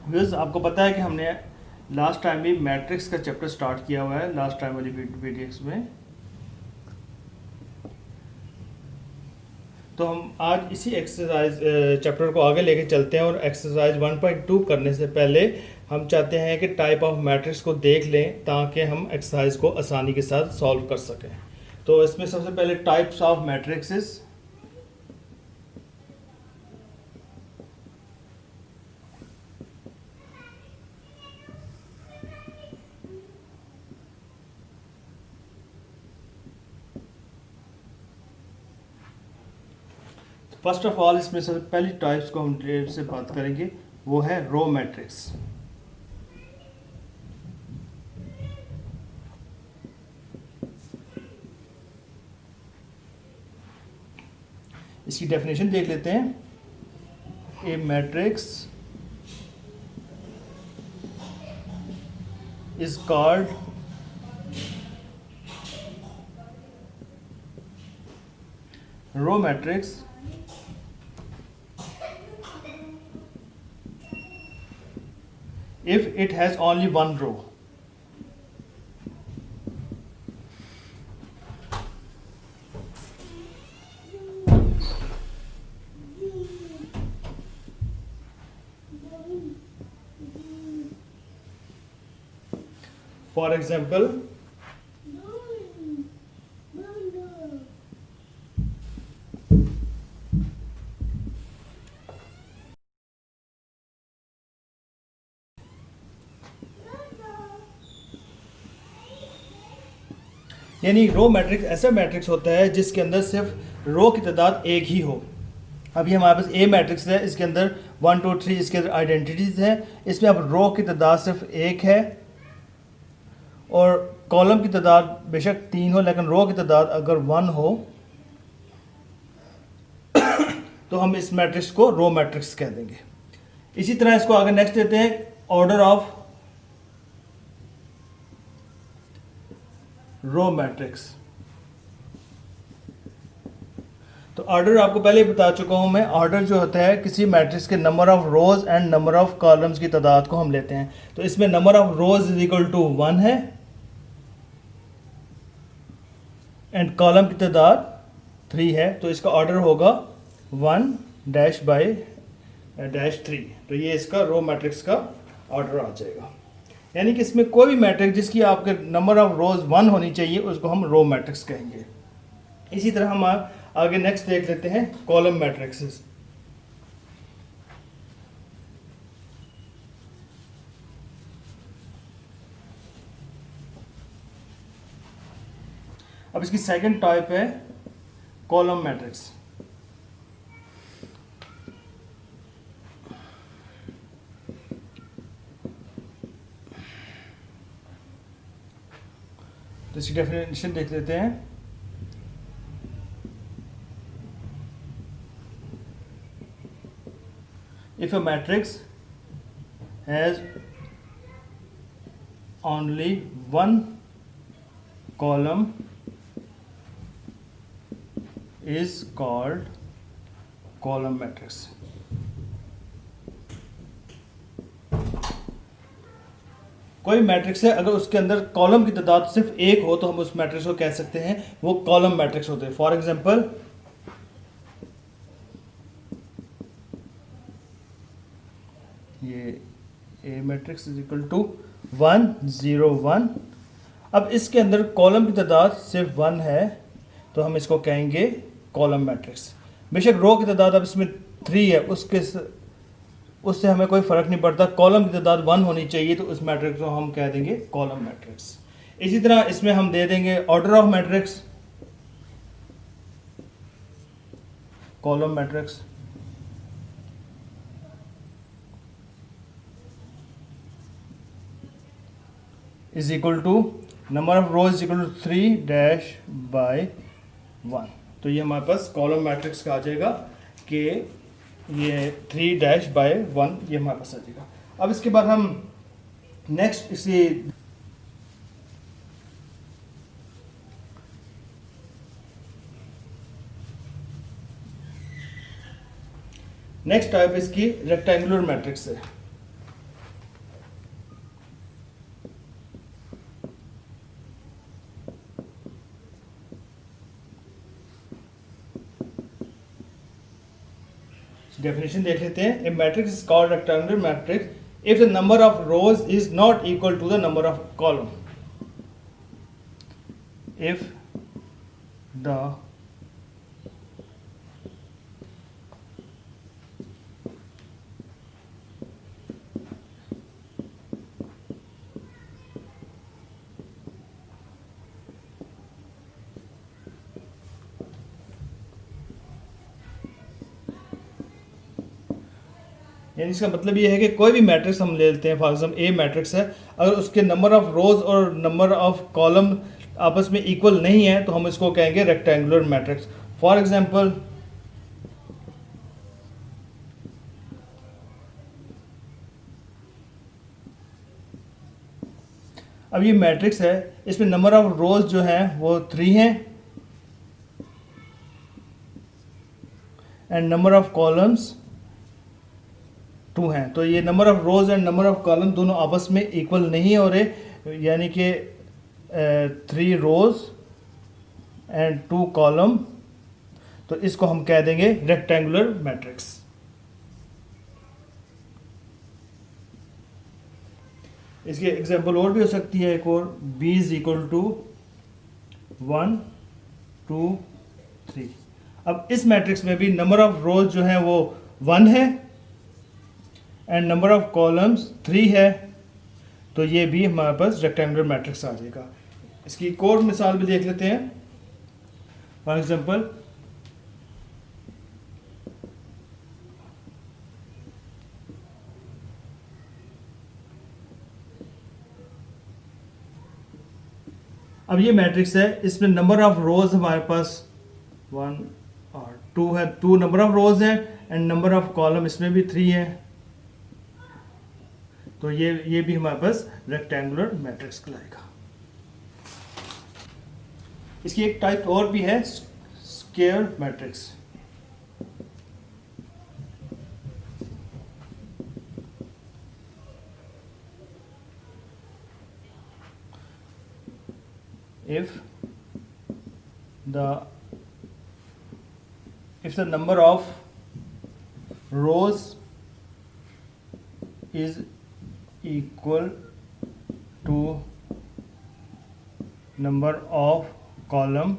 Viewers, आपको पता है कि हमने लास्ट टाइम भी मैट्रिक्स का चैप्टर स्टार्ट किया हुआ है लास्ट टाइम वाली वीडियोस में। तो हम आज इसी एक्सरसाइज चैप्टर को आगे लेके चलते हैं और एक्सरसाइज 1.2 करने से पहले हम चाहते हैं कि टाइप ऑफ मैट्रिक्स को देख लें ताकि हम एक्सरसाइज को आसानी के साथ सॉल्व कर सकें। तो इसमें सबसे पहले types of matrixes. First of all इसमें सबसे पहली टाइप्स को हम से बात करेंगे, वो है रो मैट्रिक्स। इसकी डेफिनेशन देख लेते हैं। A matrix is called row matrix if it has only one row. For example, यानी रो मैट्रिक्स ऐसा मैट्रिक्स होता है जिसके अंदर सिर्फ रो की तादाद एक ही हो। अभी हमारे पास ए मैट्रिक्स है, इसके अंदर 1 2 3 इसके अंदर आइडेंटिटीज हैं। इसमें अब रो की तादाद सिर्फ एक है और कॉलम की तादाद बेशक 3 हो, लेकिन रो की तादाद अगर 1 हो तो हम इस मैट्रिक्स को रो मैट्रिक्स कह देंगे। इसी तरह इसको आगे नेक्स्ट देते हैं, ऑर्डर ऑफ रो मैट्रिक्स। तो ऑर्डर आपको पहले ही बता चुका हूं मैं। ऑर्डर जो होता है किसी मैट्रिक्स के number of rows and number of columns की तादाद को हम लेते हैं। तो इसमें number of rows is equal to 1 है एंड कॉलम की तादाद 3 है, तो इसका ऑर्डर होगा 1 डैश बाय डैश 3। तो ये इसका रो मैट्रिक्स का ऑर्डर आ जाएगा। यानी कि इसमें कोई भी मैट्रिक्स जिसकी आपके नंबर ऑफ रोज 1 होनी चाहिए उसको हम रो मैट्रिक्स कहेंगे। इसी तरह हम आगे नेक्स्ट देख लेते हैं कॉलम मैट्रिक्सेस। अब इसकी सेकंड टाइप है कॉलम मैट्रिक्स। तो इसकी डेफिनेशन देख लेते हैं। If a matrix has only one column is called column matrix. कोई मैट्रिक्स है, अगर उसके अंदर कॉलम की तादाद सिर्फ एक हो तो हम उस मैट्रिक्स को कह सकते हैं वो कॉलम मैट्रिक्स होते हैं। फॉर एग्जांपल, ये ए मैट्रिक्स इज इक्वल टू 1 0 1। अब इसके अंदर कॉलम की तादाद सिर्फ 1 है तो हम इसको कहेंगे कॉलम मैट्रिक्स। बेशक रो की तादाद अब इसमें 3 है, उससे हमें कोई फ़र्क नहीं पड़ता, कॉलम की तादाद 1 होनी चाहिए तो उस मैट्रिक्स को हम कह देंगे कॉलम मैट्रिक्स। इसी तरह इसमें हम दे देंगे order of matrix, column matrix. Is equal to number of rows is equal to 3 dash by 1। तो ये हमारे पास कॉलम मैट्रिक्स का आ जाएगा कि ये 3 डैश बाय 1 ये हमारे पास आ जाएगा। अब इसके बाद हम नेक्स्ट इसी नेक्स्ट टाइप इसकी रेक्टेंगुलर मैट्रिक्स है। डेफिनेशन देख लेते हैं। A matrix is called rectangular matrix if the number of rows is not equal to the number of column. If the यानी इसका मतलब ये है कि कोई भी मैट्रिक्स हम ले लेते हैं, फॉर एग्जाम्पल ए मैट्रिक्स है, अगर उसके नंबर ऑफ रोज और नंबर ऑफ कॉलम आपस में इक्वल नहीं है तो हम इसको कहेंगे रेक्टेंगुलर मैट्रिक्स। फॉर एग्जाम्पल अब ये मैट्रिक्स है, इसमें नंबर ऑफ रोज जो है वो 3 हैं एंड नंबर ऑफ कॉलम्स 2 हैं। तो ये number of rows and number of column दोनों आपस में इक्वल नहीं हो रहे, यानी कि 3 रोज एंड 2 कॉलम, तो इसको हम कह देंगे रेक्टेंगुलर मैट्रिक्स। इसकी एग्जांपल और भी हो सकती है, एक और b इज इक्वल टू 1 2 3। अब इस मैट्रिक्स में भी नंबर ऑफ रोज जो है वो 1 है एंड नंबर ऑफ कॉलम्स 3 है, तो ये भी हमारे पास रेक्टेंगुलर मैट्रिक्स आ जाएगा। इसकी एक और मिसाल भी देख लेते हैं। फॉर एग्जांपल अब ये मैट्रिक्स है, इसमें नंबर ऑफ रोज हमारे पास 1 और 2 है, 2 नंबर ऑफ रोज है एंड नंबर ऑफ कॉलम इसमें भी 3 है, तो ये भी हमारे पास रेक्टेंगुलर मैट्रिक्स कहलाएगा। इसकी एक टाइप और भी है, square matrix. if the number of rows is equal to number of column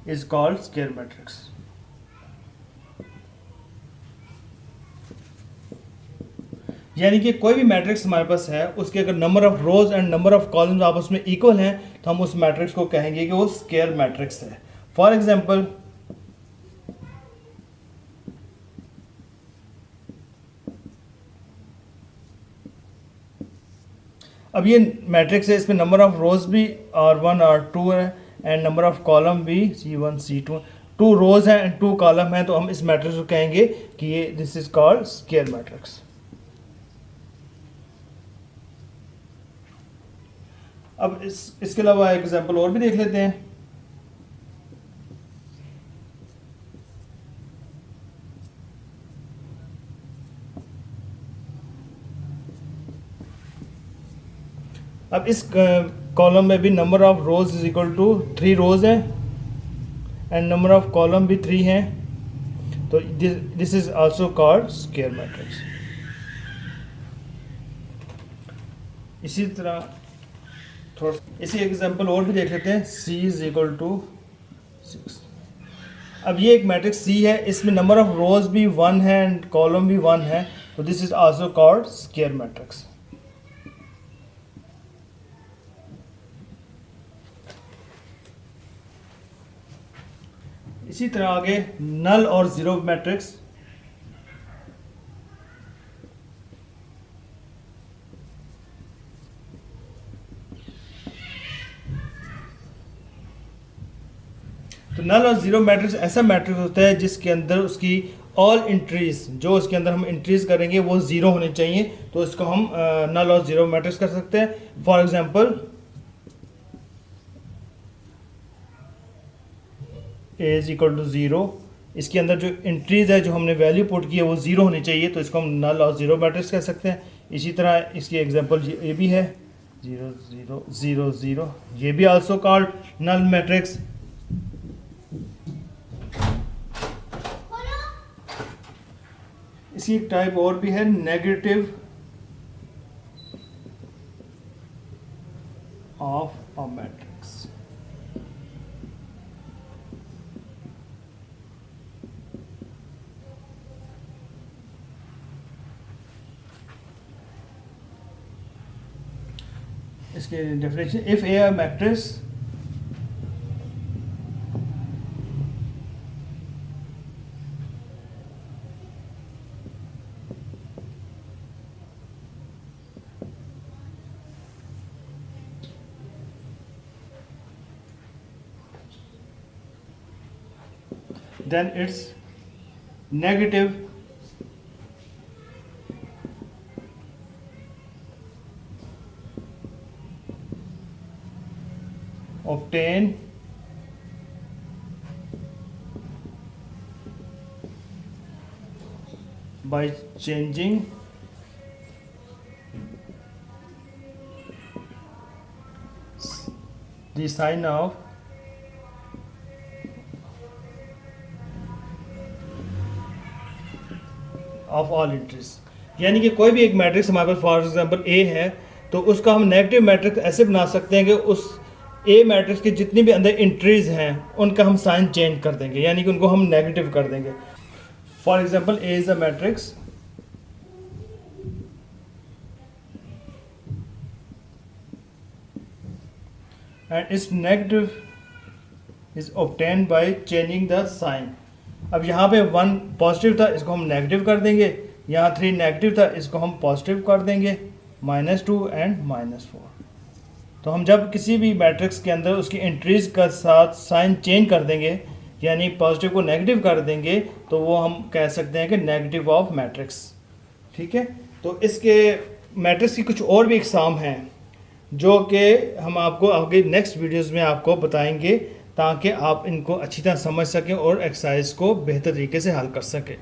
is called square matrix। यानी कि कोई भी मैट्रिक्स हमारे पास है, उसके अगर number of rows and number of columns आपस में इक्वल हैं तो हम उस मैट्रिक्स को कहेंगे कि वो स्क्वायर मैट्रिक्स है। फॉर एग्जांपल अब ये मैट्रिक्स है, इसमें नंबर ऑफ रोज भी R1 R2 है एंड नंबर ऑफ कॉलम भी C1 C2, 2 रोज है एंड 2 कॉलम है, तो हम इस मैट्रिक्स को कहेंगे कि ये this is called square matrix. अब इसके अलावा एग्जांपल और भी देख लेते हैं। अब इस कॉलम में भी number of rows is equal to 3 rows है एंड नंबर ऑफ कॉलम भी 3 हैं, तो this is also called square matrix. इसी तरह इसी एग्जांपल और भी देख लेते हैं। C is equal to 6। अब ये एक मैट्रिक्स C है, इसमें नंबर ऑफ रोज भी 1 है एंड कॉलम भी 1 है, तो this is also called square matrix. इसी तरह आगे नल और जीरो मैट्रिक्स। नल और ज़ीरो मैट्रिक्स ऐसा मैट्रिक्स होता है जिसके अंदर उसकी ऑल इंट्रीज, जो उसके अंदर हम इंट्रीज करेंगे वो ज़ीरो होने चाहिए, तो इसको हम नल और ज़ीरो मैट्रिक्स कर सकते हैं। For example A is equal to zero, इसके अंदर जो इंट्रीज है, जो हमने वैल्यू पुट की है वो ज़ीरो होनी चाहिए, तो इसको हम नल और ज़ीरो मैट्रिक्स कह सकते हैं। इसी तरह इसकी एग्जांपल ये भी है 0 0 0 0, ये भी आल्सो कॉल्ड नल मैट्रिक्स। इसी एक टाइप और भी है, नेगेटिव ऑफ अ मैट्रिक्स। इसके definition, if A matrix then it's negative obtain by changing the sign of all entries. यानी कि कोई भी एक मैट्रिक्स हमारे पास फॉर एग्जांपल ए है, तो उसका हम नेगेटिव मैट्रिक्स ऐसे बना सकते हैं कि उस ए मैट्रिक्स की जितनी भी अंदर इंट्रीज हैं उनका हम साइन चेंज कर देंगे, यानी कि उनको हम नेगेटिव कर देंगे। For example A is a matrix and its negative is obtained by changing the sign. अब यहाँ पे 1 पॉजिटिव था, इसको हम नेगेटिव कर देंगे, यहाँ 3 नेगेटिव था, इसको हम पॉजिटिव कर देंगे, -2 एंड -4। तो हम जब किसी भी मैट्रिक्स के अंदर उसकी एंट्रीज का साथ साइन चेंज कर देंगे, यानी पॉजिटिव को नेगेटिव कर देंगे, तो वो हम कह सकते हैं कि नेगेटिव ऑफ मैट्रिक्स। ठीक है, तो इसके मैट्रिक्स की कुछ और भी इकसाम हैं जो कि हम आपको आगे नेक्स्ट वीडियोज़ में आपको बताएंगे, ताकि आप इनको अच्छी तरह समझ सकें और एक्सरसाइज को बेहतर तरीके से हल कर सकें।